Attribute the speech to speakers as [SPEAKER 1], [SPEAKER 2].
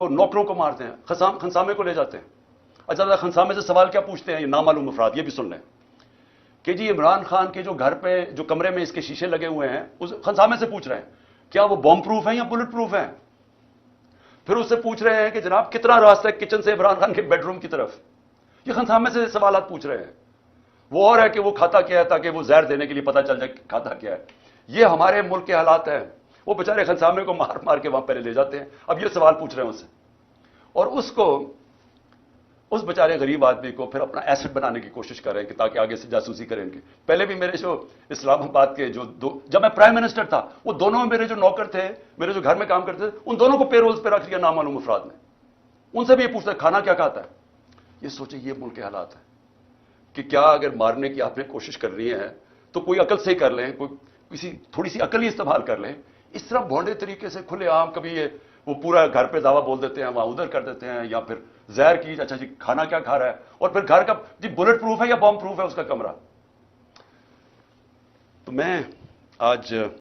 [SPEAKER 1] नौकरों को मारते हैं, खंसामे को ले जाते हैं। अच्छा, खंसामे से सवाल क्या पूछते हैं ये नामालूम अफराद, ये भी सुन लें कि जी इमरान खान के जो घर पे जो कमरे में इसके शीशे लगे हुए हैं, उस खंसामे से पूछ रहे हैं क्या वो बॉम्ब प्रूफ है या बुलेट प्रूफ है। फिर उससे पूछ रहे हैं कि जनाब कितना रास्ता है किचन से इमरान खान के बेडरूम की तरफ। ये खंसामे से सवाल पूछ रहे हैं। वो और है कि वो खाता क्या है ताकि वो जहर देने के लिए पता चल जाए खाता क्या है। ये हमारे मुल्क के हालात हैं। वो बेचारे खंसामे को मार मार के वहां पहले ले जाते हैं, अब ये सवाल पूछ रहे हैं उससे, और उसको उस बेचारे गरीब आदमी को फिर अपना एसेट बनाने की कोशिश कर रहे हैं कि ताकि आगे से जासूसी करें इनकी। पहले भी मेरे जो इस्लामाबाद के जो जब मैं प्राइम मिनिस्टर था, वो दोनों मेरे जो नौकर थे, मेरे जो घर में काम करते थे, उन दोनों को पेरोल्स पे रख लिया नामालूम अफराद ने। उनसे भी ये पूछता है खाना क्या खाता है। ये सोचे ये मुल्क के हालात है कि क्या अगर मारने की आपने कोशिश कर रही है तो कोई अकल से ही कर लें, कोई किसी थोड़ी सी अकल ही इस्तेमाल कर लें। इस तरह भोंडे तरीके से खुले आम कभी ये वो पूरा घर पे दावा बोल देते हैं, वहां उधर कर देते हैं, या फिर जहर की अच्छा जी खाना क्या खा रहा है, और फिर घर का जी बुलेट प्रूफ है या बॉम्ब प्रूफ है उसका कमरा। तो मैं आज